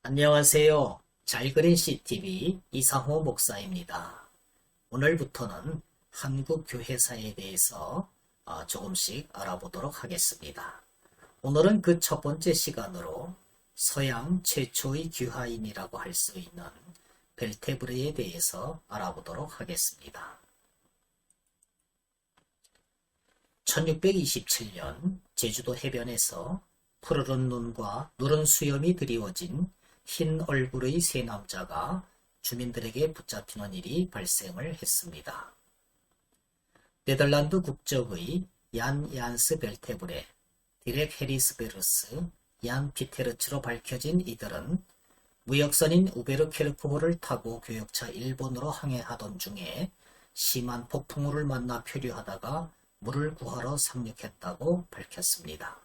안녕하세요. 잘 그린 CTV 이상호 목사입니다. 오늘부터는 한국 교회사에 대해서 조금씩 알아보도록 하겠습니다. 오늘은 그 첫 번째 시간으로 서양 최초의 귀화인이라고 할 수 있는 벨테브레에 대해서 알아보도록 하겠습니다. 1627년 제주도 해변에서 푸르른 눈과 누런 수염이 드리워진 흰 얼굴의 세 남자가 주민들에게 붙잡히는 일이 발생을 했습니다. 네덜란드 국적의 얀 얀스 벨테브레, 디렉 해리스 베르스, 얀 피테르츠로 밝혀진 이들은 무역선인 우베르케르크호를 타고 교역차 일본으로 항해하던 중에 심한 폭풍우를 만나 표류하다가 물을 구하러 상륙했다고 밝혔습니다.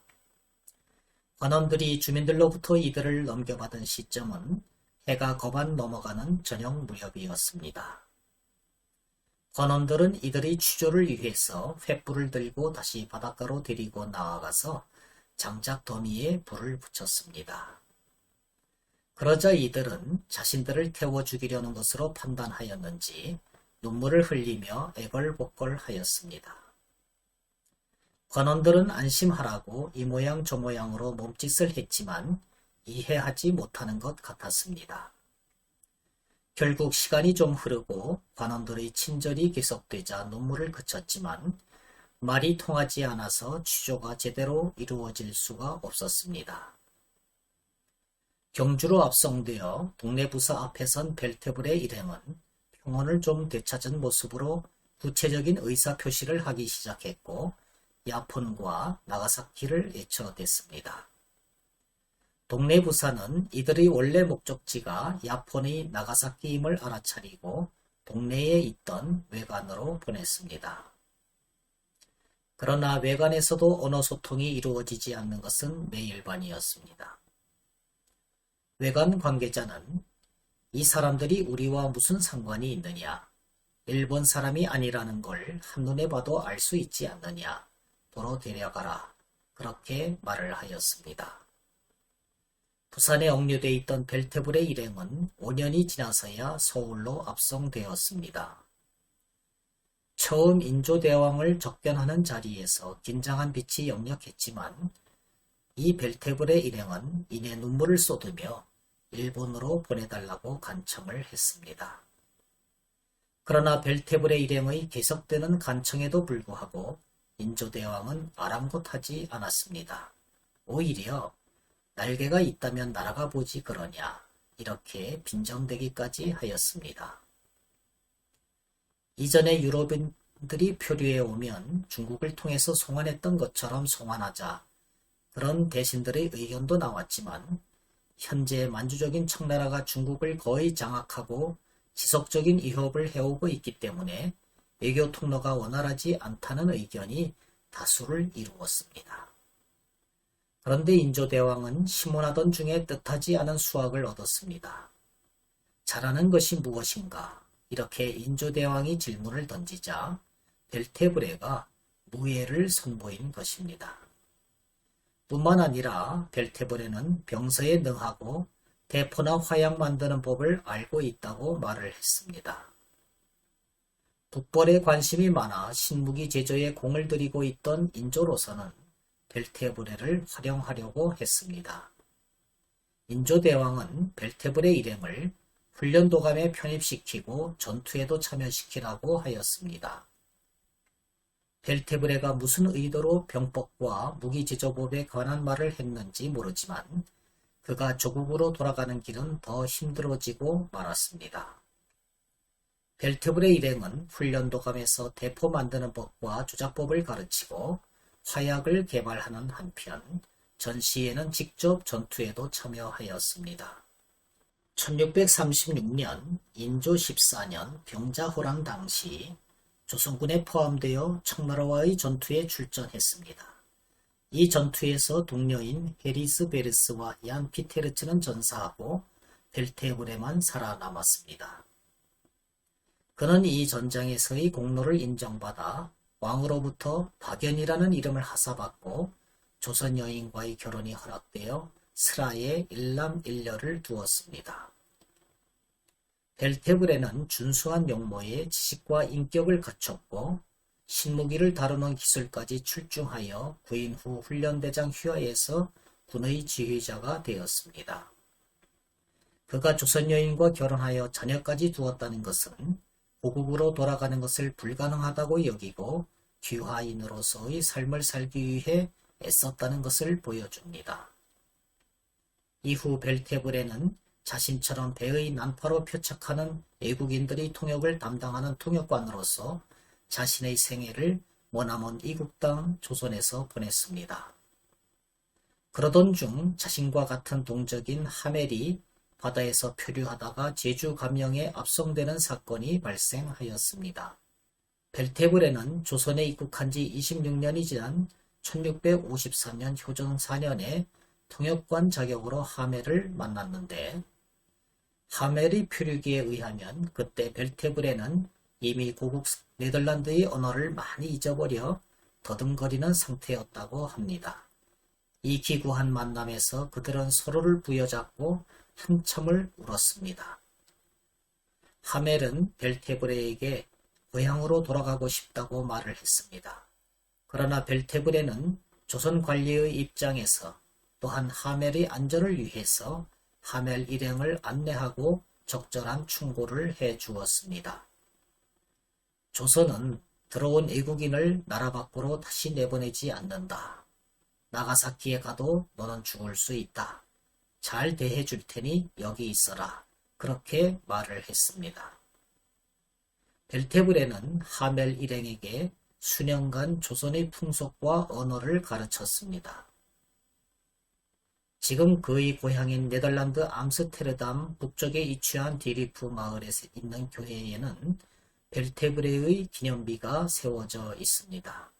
관원들이 주민들로부터 이들을 넘겨받은 시점은 해가 거반 넘어가는 저녁 무렵이었습니다. 관원들은 이들의 취조를 위해서 횃불을 들고 다시 바닷가로 데리고 나아가서 장작 더미에 불을 붙였습니다. 그러자 이들은 자신들을 태워 죽이려는 것으로 판단하였는지 눈물을 흘리며 애걸복걸하였습니다. 관원들은 안심하라고 이 모양 저 모양으로 몸짓을 했지만 이해하지 못하는 것 같았습니다. 결국 시간이 좀 흐르고 관원들의 친절이 계속되자 눈물을 그쳤지만 말이 통하지 않아서 취조가 제대로 이루어질 수가 없었습니다. 경주로 압송되어 동네 부서 앞에 선 벨테브레 일행은 평온을 좀 되찾은 모습으로 구체적인 의사표시를 하기 시작했고 야폰과 나가사키를 외쳐댔습니다. 동네 부사는 이들의 원래 목적지가 야폰의 나가사키임을 알아차리고 동네에 있던 외관으로 보냈습니다. 그러나 외관에서도 언어 소통이 이루어지지 않는 것은 매일반이었습니다. 외관 관계자는 이 사람들이 우리와 무슨 상관이 있느냐, 일본 사람이 아니라는 걸 한눈에 봐도 알 수 있지 않느냐, 도로 데려가라. 그렇게 말을 하였습니다. 부산에 억류돼 있던 벨테브레 일행은 5년이 지나서야 서울로 압송되었습니다. 처음 인조대왕을 접견하는 자리에서 긴장한 빛이 역력했지만 이 벨테브레 일행은 이내 눈물을 쏟으며 일본으로 보내달라고 간청을 했습니다. 그러나 벨테브레 일행의 계속되는 간청에도 불구하고 인조대왕은 아랑곳하지 않았습니다. 오히려 날개가 있다면 날아가 보지 그러냐 이렇게 빈정대기까지 하였습니다. 이전에 유럽인들이 표류해 오면 중국을 통해서 송환했던 것처럼 송환하자 그런 대신들의 의견도 나왔지만 현재 만주적인 청나라가 중국을 거의 장악하고 지속적인 위협을 해오고 있기 때문에 외교 통로가 원활하지 않다는 의견이 다수를 이루었습니다. 그런데 인조대왕은 심문하던 중에 뜻하지 않은 수확을 얻었습니다. 잘하는 것이 무엇인가? 이렇게 인조대왕이 질문을 던지자 벨테브레가 무예를 선보인 것입니다. 뿐만 아니라 벨테브레는 병서에 능하고 대포나 화약 만드는 법을 알고 있다고 말을 했습니다. 북벌에 관심이 많아 신무기 제조에 공을 들이고 있던 인조로서는 벨테브레를 활용하려고 했습니다. 인조대왕은 벨테브레 일행을 훈련도감에 편입시키고 전투에도 참여시키라고 하였습니다. 벨테브레가 무슨 의도로 병법과 무기제조법에 관한 말을 했는지 모르지만 그가 조국으로 돌아가는 길은 더 힘들어지고 말았습니다. 벨테브레 일행은 훈련도감에서 대포 만드는 법과 조작법을 가르치고 화약을 개발하는 한편 전시에는 직접 전투에도 참여하였습니다. 1636년 인조 14년 병자호란 당시 조선군에 포함되어 청나라와의 전투에 출전했습니다. 이 전투에서 동료인 해리스 베르스와 얀 피테르츠는 전사하고 벨테브레만 살아남았습니다. 그는 이 전장에서의 공로를 인정받아 왕으로부터 박연이라는 이름을 하사받고 조선 여인과의 결혼이 허락되어 스라에 일남일녀를 두었습니다. 벨테브레는 준수한 용모에 지식과 인격을 갖췄고 신무기를 다루는 기술까지 출중하여 부임 후 훈련대장 휘하에서 군의 지휘자가 되었습니다. 그가 조선 여인과 결혼하여 자녀까지 두었다는 것은 고국으로 돌아가는 것을 불가능하다고 여기고 귀화인으로서의 삶을 살기 위해 애썼다는 것을 보여줍니다. 이후 벨테브레는 자신처럼 배의 난파로 표착하는 외국인들이 통역을 담당하는 통역관으로서 자신의 생애를 머나먼 이국 땅 조선에서 보냈습니다. 그러던 중 자신과 같은 동적인 하멜이 바다에서 표류하다가 제주 감령에 압송되는 사건이 발생하였습니다. 벨테브레는 조선에 입국한 지 26년이 지난 1653년 효정 4년에 통역관 자격으로 하멜을 만났는데 하멜의 표류기에 의하면 그때 벨테브레는 이미 고국 네덜란드의 언어를 많이 잊어버려 더듬거리는 상태였다고 합니다. 이 기구한 만남에서 그들은 서로를 부여잡고 한참을 울었습니다. 하멜은 벨테브레에게 고향으로 돌아가고 싶다고 말을 했습니다. 그러나 벨테브레는 조선 관리의 입장에서 또한 하멜의 안전을 위해서 하멜 일행을 안내하고 적절한 충고를 해 주었습니다. 조선은 들어온 외국인을 나라 밖으로 다시 내보내지 않는다. 나가사키에 가도 너는 죽을 수 있다. 잘 대해 줄 테니 여기 있어라. 그렇게 말을 했습니다. 벨테브레는 하멜 일행에게 수년간 조선의 풍속과 언어를 가르쳤습니다. 지금 그의 고향인 네덜란드 암스테르담 북쪽에 위치한 디리프 마을에 있는 교회에는 벨테브레의 기념비가 세워져 있습니다.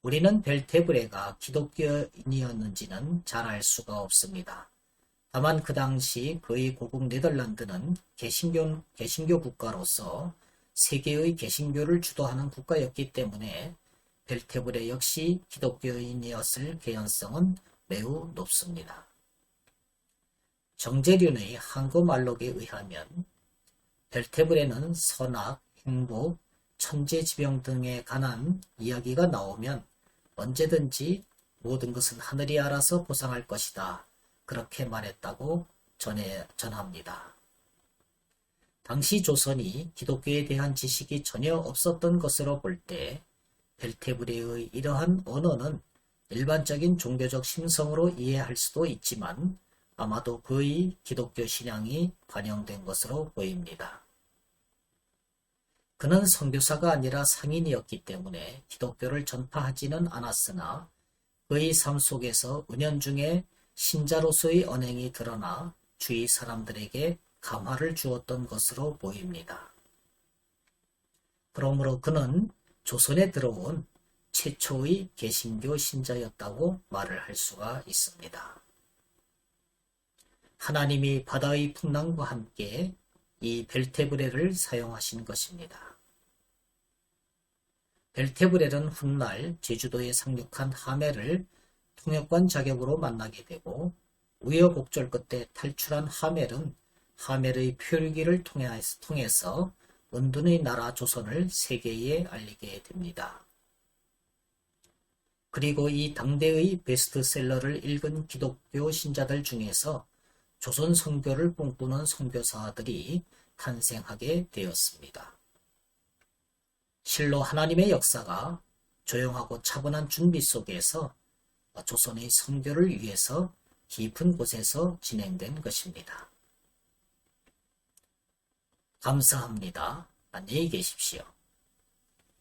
우리는 벨테브레가 기독교인이었는지는 잘 알 수가 없습니다. 다만 그 당시 그의 고국 네덜란드는 개신교 국가로서 세계의 개신교를 주도하는 국가였기 때문에 벨테브레 역시 기독교인이었을 개연성은 매우 높습니다. 정재륜의 한국말록에 의하면 벨테브레는 선악, 행복, 천재지병 등에 관한 이야기가 나오면 언제든지 모든 것은 하늘이 알아서 보상할 것이다. 그렇게 말했다고 전합니다. 당시 조선이 기독교에 대한 지식이 전혀 없었던 것으로 볼 때 벨테브레의 이러한 언어는 일반적인 종교적 심성으로 이해할 수도 있지만 아마도 그의 기독교 신앙이 반영된 것으로 보입니다. 그는 선교사가 아니라 상인이었기 때문에 기독교를 전파하지는 않았으나 그의 삶 속에서 은연중에 신자로서의 언행이 드러나 주위 사람들에게 감화를 주었던 것으로 보입니다. 그러므로 그는 조선에 들어온 최초의 개신교 신자였다고 말을 할 수가 있습니다. 하나님이 바다의 풍랑과 함께 이 벨테브레를 사용하신 것입니다. 벨테브렐은 훗날 제주도에 상륙한 하멜을 통역관 자격으로 만나게 되고 우여곡절 끝에 탈출한 하멜은 하멜의 표류기를 통해서 은둔의 나라 조선을 세계에 알리게 됩니다. 그리고 이 당대의 베스트셀러를 읽은 기독교 신자들 중에서 조선 선교를 꿈꾸는 선교사들이 탄생하게 되었습니다. 실로 하나님의 역사가 조용하고 차분한 준비 속에서 조선의 선교를 위해서 깊은 곳에서 진행된 것입니다. 감사합니다. 안녕히 계십시오.